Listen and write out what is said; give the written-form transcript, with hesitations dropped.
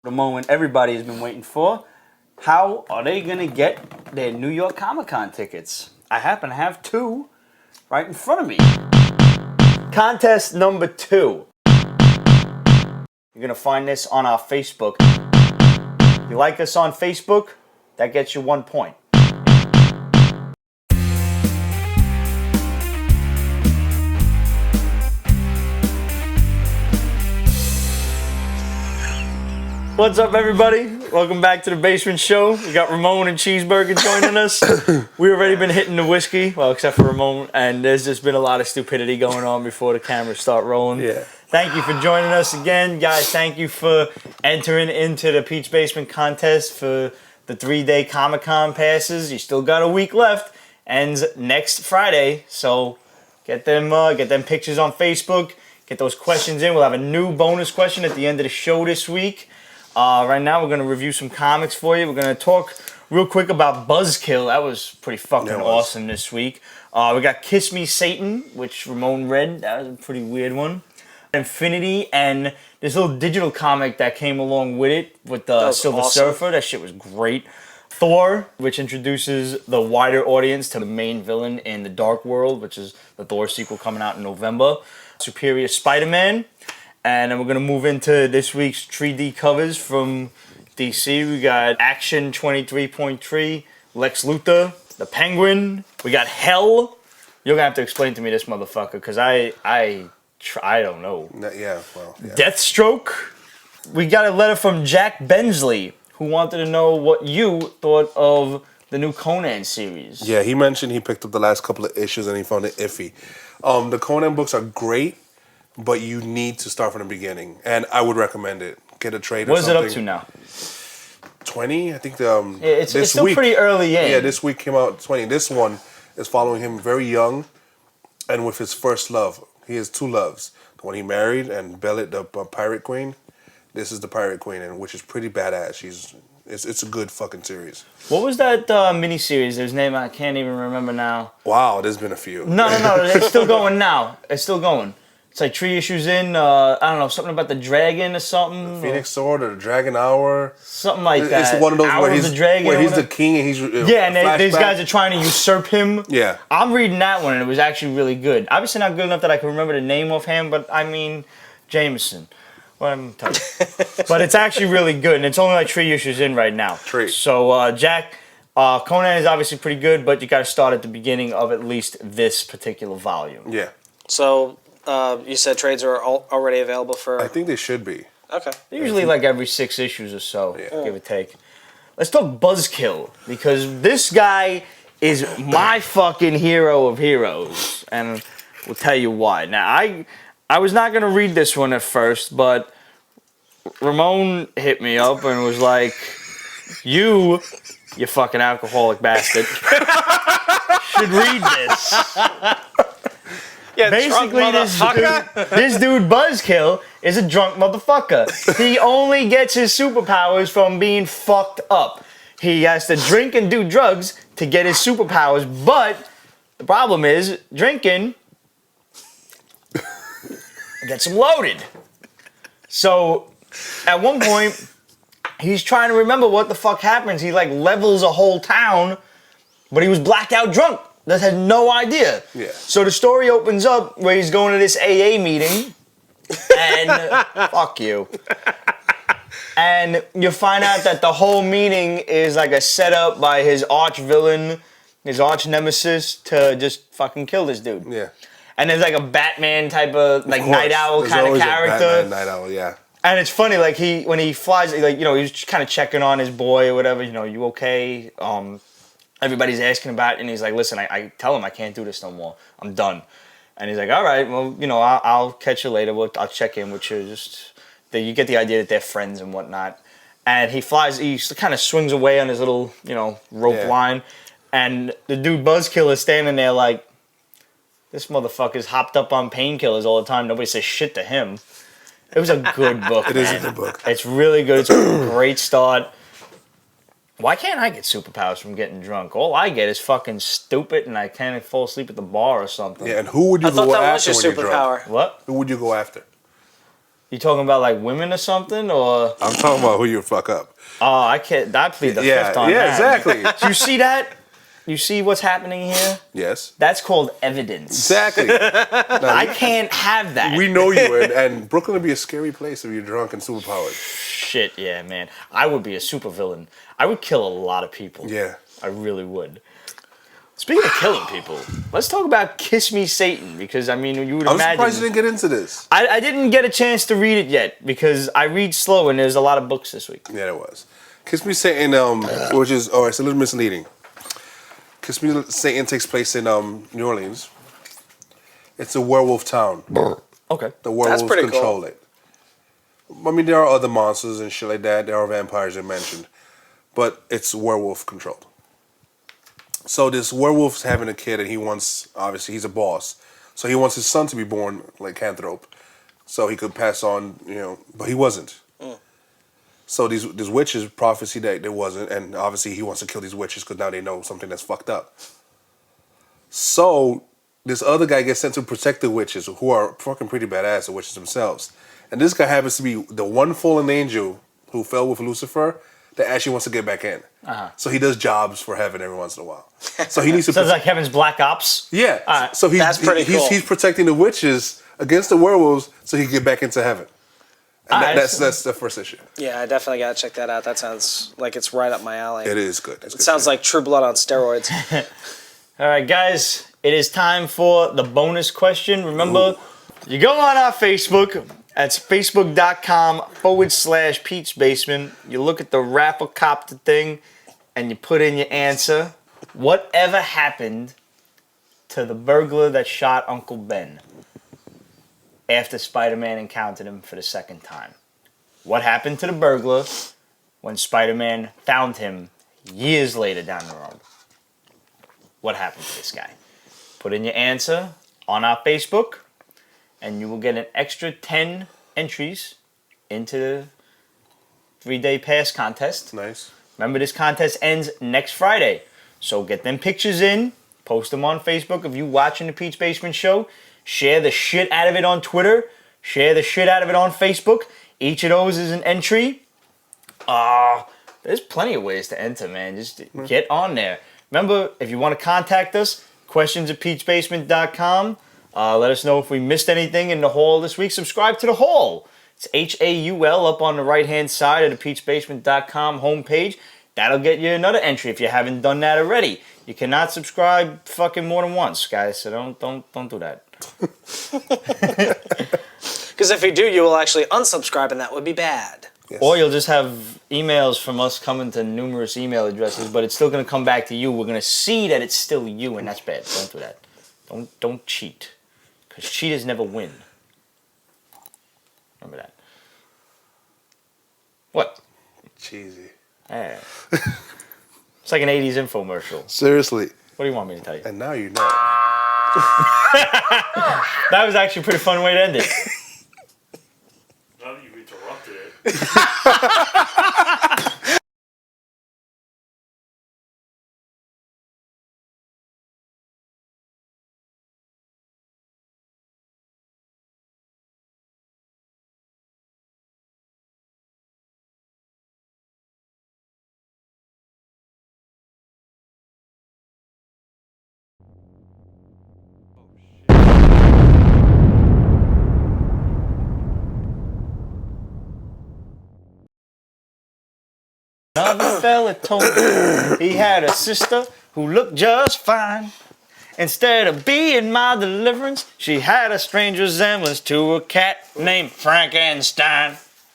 The moment everybody has been waiting for. How are they going to get their New York Comic Con tickets? I happen to have two right in front of me. Contest number 2. You're going to find this on our Facebook. If you like us on Facebook, that gets you 1 point. What's up, everybody? Welcome back to the Basement Show. We got Ramon and Cheeseburger joining us. We've already been hitting the whiskey, well, except for Ramon, and there's just been a lot of stupidity going on before the cameras start rolling. Yeah. Thank you for joining us again, guys. Thank you for entering into the Peach Basement contest for the 3-day Comic-Con passes. You still got a week left. Ends next Friday, so get them pictures on Facebook. Get those questions in. We'll have a new bonus question at the end of the show this week. Right now, we're going to review some comics for you. We're going to talk real quick about Buzzkill. That was pretty fucking awesome this week. We got Kiss Me Satan, which Ramon read. That was a pretty weird one. Infinity and this little digital comic that came along with it with the Silver Surfer. That shit was great. Thor, which introduces the wider audience to the main villain in the Dark World, which is the Thor sequel coming out in November. Superior Spider-Man. And then we're going to move into this week's 3D covers from DC. We got Action 23.3, Lex Luthor, the Penguin. We got Hell. You're going to have to explain to me this motherfucker, because I don't know. Yeah. Deathstroke. We got a letter from Jack Bensley, who wanted to know what you thought of the new Conan series. Yeah, he mentioned he picked up the last couple of issues and he found it iffy. The Conan books are great, but you need to start from the beginning, and I would recommend it. Get a trade or something. What is it up to now? 20, I think. It's still pretty early in. Yeah, this week came out 20. This one is following him very young, and with his first love. He has 2 loves: the one he married and Bellet, the pirate queen. This is the pirate queen, and which is pretty badass. It's a good fucking series. What was that miniseries? His name I can't even remember now. Wow, there's been a few. No, it's still going now. It's still going. It's like 3 issues in, I don't know, something about the dragon or something. The Phoenix Sword or the Dragon Hour. Something like that. It's one of those Hour where he's the king and he's these guys are trying to usurp him. Yeah. I'm reading that one and it was actually really good. Obviously not good enough that I can remember the name offhand, but I mean, Jameson. What I'm telling you. But it's actually really good, and it's only like 3 issues in right now. 3. So, Jack, Conan is obviously pretty good, but you got to start at the beginning of at least this particular volume. Yeah. So, you said trades are already available for... I think they should be. Okay. Usually like every 6 issues or so, give or take. Let's talk Buzzkill, because this guy is my fucking hero of heroes, and we'll tell you why. Now, I was not going to read this one at first, but Ramon hit me up and was like, you fucking alcoholic bastard, should read this. Yeah, basically, this dude Buzzkill is a drunk motherfucker. He only gets his superpowers from being fucked up. He has to drink and do drugs to get his superpowers, but the problem is drinking gets him loaded. So at one point, he's trying to remember what the fuck happens. He like levels a whole town, but he was blacked out drunk. That had no idea. Yeah. So the story opens up where he's going to this AA meeting, and fuck you. And you find out that the whole meeting is like a setup by his arch villain, his arch nemesis, to just fucking kill this dude. Yeah. And there's like a Batman type of like night owl kind of character. Batman, night owl, yeah. And it's funny, like when he flies, like he's just kind of checking on his boy or whatever. You okay? Everybody's asking about it, and he's like, listen, I tell him I can't do this no more. I'm done. And he's like, all right, well, I'll catch you later. I'll check in with you. You get the idea that they're friends and whatnot. And he kind of swings away on his little, rope line. And the dude Buzzkill is standing there like, this motherfucker's hopped up on painkillers all the time. Nobody says shit to him. It was a good book, It is a good book. It's really good. It's a great start. Why can't I get superpowers from getting drunk? All I get is fucking stupid, and I can't fall asleep at the bar or something. Yeah, and who would you go after? I thought that was your superpower. What? Who would you go after? You talking about like women or something, or? I'm talking about who you fuck up. Oh, I can't. I plead the fifth on yeah, that. exactly. Do you see that? You see what's happening here? Yes. That's called evidence. Exactly. Now, I can't have that. we know you, and Brooklyn would be a scary place if you're drunk and superpowered. Shit, yeah, man. I would be a supervillain. I would kill a lot of people. Yeah. I really would. Speaking of killing people, let's talk about Kiss Me Satan, because, I mean, you would I'm imagine... surprised you didn't get into this. I didn't get a chance to read it yet, because I read slow, and there's a lot of books this week. Yeah, there was. Kiss Me Satan, which is, it's a little misleading. Kiss Me Satan takes place in New Orleans. It's a werewolf town. Okay. The werewolves pretty control cool. it. I mean, there are other monsters and shit like that. There are vampires you mentioned. But it's werewolf controlled. So this werewolf's having a kid, and he wants, obviously, he's a boss. So he wants his son to be born like Lycanthrope, so he could pass on, but he wasn't. So these witches prophesy that there wasn't, and obviously he wants to kill these witches because now they know something that's fucked up. So this other guy gets sent to protect the witches, who are fucking pretty badass, the witches themselves. And this guy happens to be the one fallen angel who fell with Lucifer that actually wants to get back in. So he does jobs for heaven every once in a while. So he needs to. Sounds like Heaven's Black Ops. Yeah. So That's pretty cool. He's protecting the witches against the werewolves so he can get back into heaven. And that's the first issue. Yeah, I definitely gotta check that out. That sounds like it's right up my alley. It is good. It sounds like True Blood on steroids. All right, guys, it is time for the bonus question. Remember, you go on our Facebook. That's facebook.com/Pete's Basement. You look at the Rapplecopter thing, and you put in your answer. Whatever happened to the burglar that shot Uncle Ben after Spider-Man encountered him for the second time? What happened to the burglar when Spider-Man found him years later down the road? What happened to this guy? Put in your answer on our Facebook, and you will get an extra 10 entries into the 3-day pass contest. Nice. Remember, this contest ends next Friday. So get them pictures in, post them on Facebook of you watching the Pete's Basement Show. Share the shit out of it on Twitter. Share the shit out of it on Facebook. Each of those is an entry. There's plenty of ways to enter, man. Just get on there. Remember, if you want to contact us, questions@peachbasement.com. Let us know if we missed anything in the Hall this week. Subscribe to the Hall. It's HAUL up on the right-hand side of the peachbasement.com homepage. That'll get you another entry if you haven't done that already. You cannot subscribe fucking more than once, guys, so don't do that. Because if you do, you will actually unsubscribe, and that would be bad. Yes. Or you'll just have emails from us coming to numerous email addresses, but it's still going to come back to you. We're going to see that it's still you, and that's bad. Don't do that. Don't cheat, because cheaters never win. Remember that. What? Cheesy. Yeah. It's like an 80s infomercial. Seriously. What do you want me to tell you? And now you know. That was actually a pretty fun way to end it. Now that you interrupted it. Another fella told me he had a sister who looked just fine. Instead of being my deliverance, she had a strange resemblance to a cat named Frankenstein.